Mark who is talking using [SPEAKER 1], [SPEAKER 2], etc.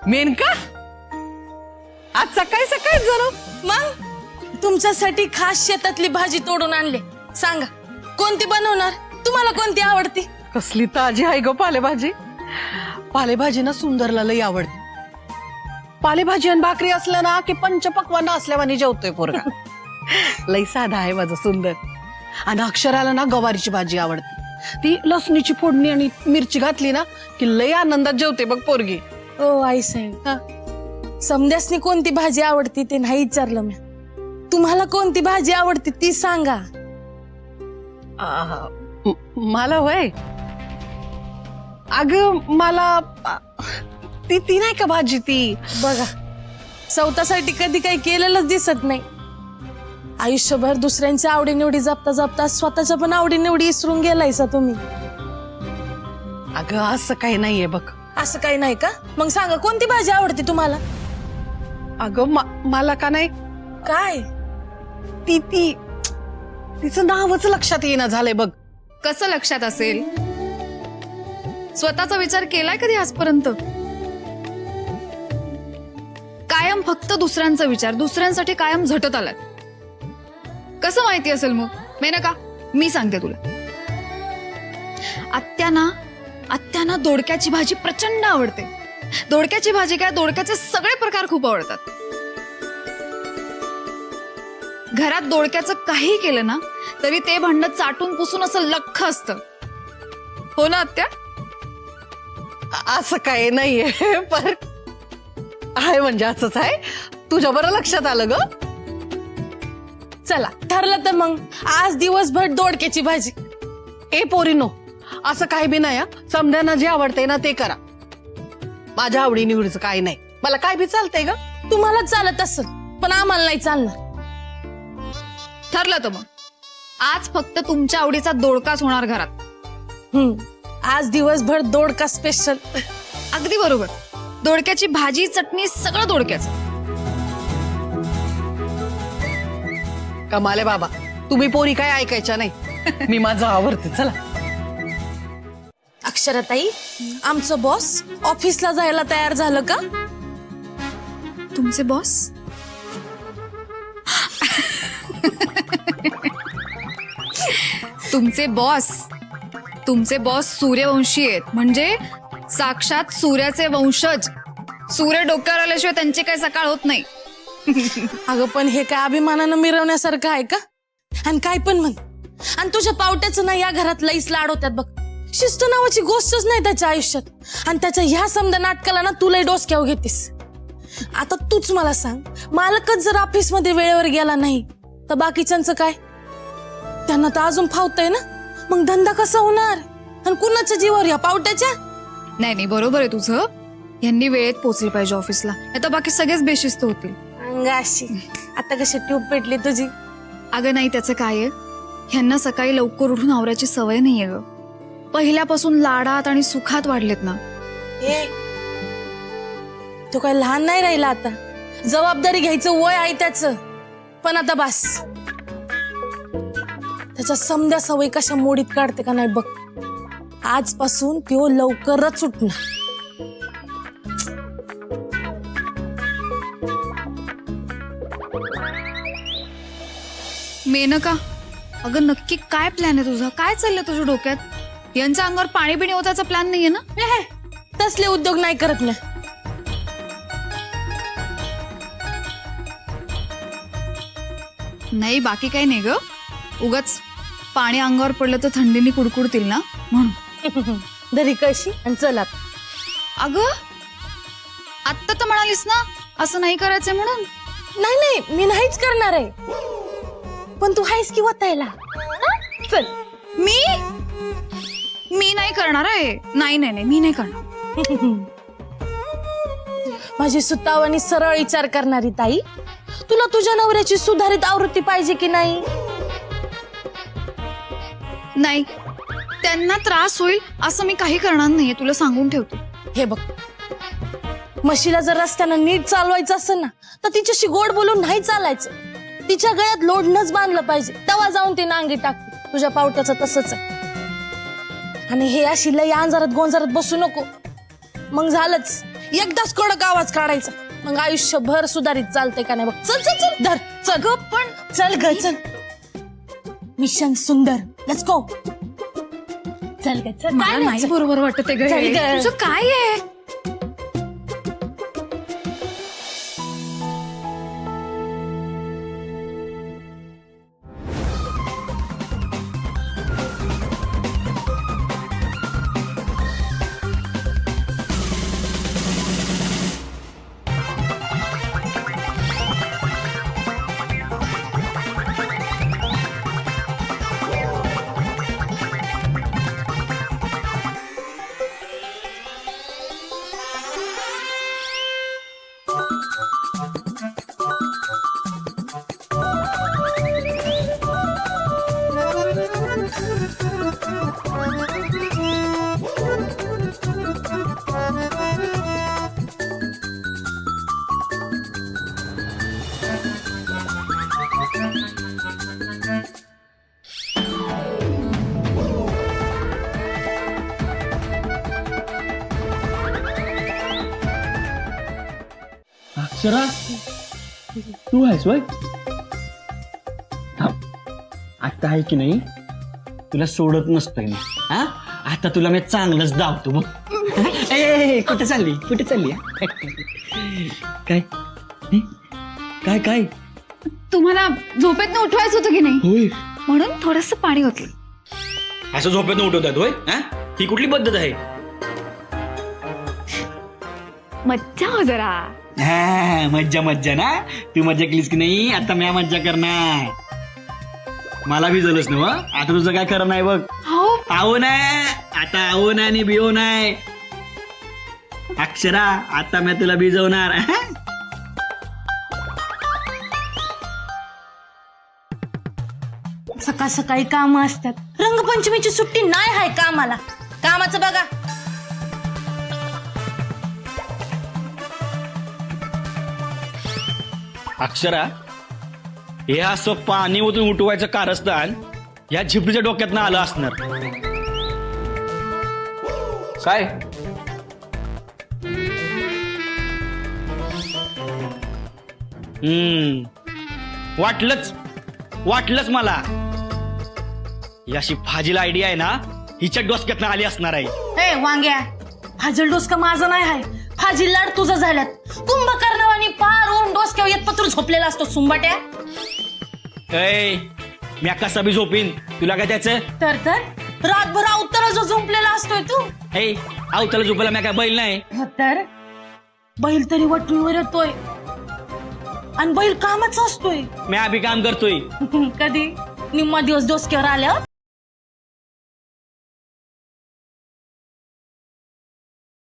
[SPEAKER 1] मेनका आज सकाळी सकाळी जरा
[SPEAKER 2] मग तुमच्यासाठी खास शेतातली भाजी तोडून आणले. सांगा कोणती बनवणार? तुम्हाला कोणती आवडती?
[SPEAKER 1] कसली ताजी आहे ग पालेभाजी. पालेभाजी ना सुंदरला लई आवडते. पालेभाजी आणि भाकरी असल्या ना की पंचपक्वान्न असल्यावानी जेवतोय पोरगा. लई साधा आहे माझं सुंदर. आणि अक्षराला ना गवारीची भाजी आवडते. ती लसणीची फोडणी आणि मिरची घातली ना की लई आनंदात जेवते बघ पोरगी.
[SPEAKER 2] ओ आई साहेब, समद्यासनी कोणती भाजी आवडती ते नाही विचारलं मी. तुम्हाला कोणती भाजी आवडती ती सांगा.
[SPEAKER 1] मला होय अग मला ती नाही का भाजी ती.
[SPEAKER 2] बघा स्वतःसाठी कधी काही केलेलंच दिसत नाही. आयुष्यभर दुसऱ्यांच्या आवडीनिवडी जपता जपता स्वतःच्या पण आवडीनिवडी विसरून गेलायसा तुम्ही.
[SPEAKER 1] अगं असं काही नाहीये बघ.
[SPEAKER 2] असं काही नाही का? मग सांगा कोणती भाजी आवडते तुम्हाला?
[SPEAKER 1] अगं मला का नाही
[SPEAKER 2] काय
[SPEAKER 1] तिचं नावच लक्षात येईना झालंय बघ.
[SPEAKER 3] कसं लक्षात असेल? स्वतःचा विचार केलाय कधी आजपर्यंत? कायम फक्त दुसऱ्यांचा विचार, दुसऱ्यांसाठी कायम झटत आलाय. कसं माहिती असेल मग? मेनका मी सांगते तुला. आत्यांना दोडक्याची भाजी प्रचंड आवडते. दोडक्याची भाजी काय, दोडक्याचे सगळे प्रकार खूप आवडतात. घरात दोडक्याचं काही केलं ना तरी ते भांडण चाटून पुसून असं लख्ख असतं. हो ना आत्या?
[SPEAKER 1] असं काही नाहीये पण आहे म्हणजे असंच आहे. तुझ्या बरं लक्षात आलं ग.
[SPEAKER 2] चला ठरलं तर मग आज दिवसभर दोडक्याची भाजी.
[SPEAKER 1] ए पोरीनो असं काही बी नाही. समद्यांना जे आवडतंय ना ते करा. माझ्या आवडी निवडीचं काही नाही. मला काय बी चालतंय ग.
[SPEAKER 2] तुम्हाला चालत असेल पण आम्हाला नाही चालणार.
[SPEAKER 3] ठरलं तर मग आज फक्त तुमच्या आवडीचा दोडकाच होणार घरात.
[SPEAKER 2] आज दिवसभर दोडका स्पेशल.
[SPEAKER 3] अगदी बरोबर. दोडक्याची भाजी, चटणी सगळं दोडक्याचं.
[SPEAKER 1] कमाले बाबा, तुम्ही पोरी काय ऐकायच्या नाही. मी माझं आवडते. चला.
[SPEAKER 2] अक्षराताई, आमचं बॉस ऑफिसला जायला तयार झालं का?
[SPEAKER 3] तुमचे बॉस? तुमचे बॉस सूर्यवंशी आहेत. म्हणजे साक्षात सूर्याचे वंशज. सूर्य डोक्यावर आल्याशिवाय त्यांची काही सकाळ होत नाही.
[SPEAKER 2] अगं पण हे काय अभिमानानं मिरवण्यासारखं आहे का? आणि काय पण म्हण. आणि तुझ्या पावट्याचं ना या घरात लईच लाड होत्यात बघ. शिस्त नावाची गोष्टच नाही त्याच्या आयुष्यात. आणि त्याच्या ह्या समजा नाटकाला ना तुला डोसक्यावर घेतीस. आता तूच मला सांग, मालकच जर ऑफिस मध्ये वेळेवर गेला नाही तर बाकीच्यांचं काय? त्यांना तर अजून फावतंय ना. मग धंदा कसा होणार? आणि कुणाच्या जीवावर? या पावट्याच्या?
[SPEAKER 3] नाही बरोबर आहे तुझं. यांनी वेळेत पोहोचले पाहिजे ऑफिसला. आता बाकी सगळेच बेशिस्त होतील.
[SPEAKER 2] अंगाशी आता कशी ट्यूब पेटली तुझी.
[SPEAKER 3] अगं नाही, त्याचं काय आहे, ह्यांना सकाळी लवकर उठून आवरायची सवय नाहीये ग. पहिल्यापासून लाडात आणि सुखात वाढलेत ना.
[SPEAKER 2] तो काय लहान नाही राहिला आता. जबाबदारी घ्यायचं वय आहे त्याचं. पण आता बस. त्याच्या समद्या सवयी कशा मोडीत काढते का नाही बघ. आजपासून तो लवकरच उठणार.
[SPEAKER 3] मेनका, अगं नक्की काय प्लॅन आहे तुझा? काय चाललंय तुझ्या डोक्यात? यांच्या अंगावर पाणी बिणी होताचा प्लॅन नाहीये ना?
[SPEAKER 2] तसले उद्योग नाही करत ना.
[SPEAKER 3] नाही बाकी काही नाही ग. उगाच पाणी अंगावर पडलं तर थंडीने कुडकुडतील ना म्हणून.
[SPEAKER 2] दरी कशी आणि चला.
[SPEAKER 3] अगं आत्ता तर म्हणालीस ना असं नाही करायचंय म्हणून.
[SPEAKER 2] नाही मी नाहीच करणार आहे. पण तू आहेस की वतायला. चल.
[SPEAKER 3] मी नाही करणार आहे. नाही मी नाही करणार.
[SPEAKER 2] माझी सुतावानी सरळ विचार करणारी ताई, तुला तुझ्या नवऱ्याची सुधारित आवृत्ती पाहिजे की नाही?
[SPEAKER 3] नाही, त्यांना त्रास होईल असं मी काही करणार नाहीये, तुला सांगून ठेवतो.
[SPEAKER 2] हे बघ, म्हशीला जर रस्त्यानं नीट चालवायचं असेल ना तर तिच्याशी गोड बोलून नाही चालायचं. तिच्या गळ्यात लोडणंच बांधलं पाहिजे, तेव्हा जाऊन ती नांगी टाकते. तुझ्या पावट्याचं तसंच आहे. आणि हे अशी लई अंधारात गोंजारात बसू नको. मग झालंच. एकदाच कडक आवाज काढायचा, मग आयुष्यभर सुधारित चालते का नाही बघ. चल चल चल धर चल ग, पण चल ग चल. मिशन सुंदर, लेट्स गो. चल ग चल.
[SPEAKER 3] मला नाही बरोबर वाटत आहे
[SPEAKER 2] चल
[SPEAKER 3] ग.
[SPEAKER 2] ग.
[SPEAKER 3] तुझं काय आहे?
[SPEAKER 4] अक्षरा, तू आहेस वय? आता आहे की नाही, तुला सोडत नसतोय मी. हा, आता तुला मी चांगलंच धावतो बघ. ए, कुठे चालली कुठे चालली? काय काय काय
[SPEAKER 3] तुम्हाला झोपेतनं उठवायचं होतं की नाही,
[SPEAKER 4] होय?
[SPEAKER 3] म्हणून थोडस पाणी होतं.
[SPEAKER 4] असं झोपेत उठवतात होय? हा, ही कुठली पद्धत आहे?
[SPEAKER 3] मज्जा हो जरा.
[SPEAKER 4] हा, मज्जा मज्जा ना. तू मज्जा केलीस की नाही, आता मी मज्जा करणार. मला बी झालंच ना. आता तुझं काय खरं नाही बघ.
[SPEAKER 3] हो,
[SPEAKER 4] आहो ना, आता आहो ना आणि बिओ नाही. अक्षरा, आता मी तुला भिजवणार.
[SPEAKER 2] सकाळ सकाळी काम असतात. रंगपंचमीची सुट्टी नाही आहे कामाला. कामाचं बघा.
[SPEAKER 4] अक्षरा, हे असं पाणी ओतून उठवायचं कारस्थान या झिपरीच्या डोक्यातनं आलं असणार. काय वाटलंच मला. ही अशी फाजील आयडिया आहे ना, हिच्या डोक्यातनं आली असणार आहे.
[SPEAKER 2] ए वांग्या, फाजील डोसका माझं नाही आहे. फाजील लाड तुझं झाल्यात. कुंभकर्णवाणी पार ओढून डोसक्यावर येत पत्र झोपलेला असतो सुंबाट्या.
[SPEAKER 4] ऐ, मी कसा बी झोपीन, तुला काय त्याचं?
[SPEAKER 2] तर रातभर अवतरा जो झोपलेला असतोय तू.
[SPEAKER 4] ऐ, अवताला झोपायला मी काय बैल नाही.
[SPEAKER 2] तर बैल तरी वटणीवर येतोय आणि बैल कामाचा असतोय.
[SPEAKER 4] मी अभि काम करतोय.
[SPEAKER 2] कधी निम्मा दिवस डोसक्यावर आल्यावर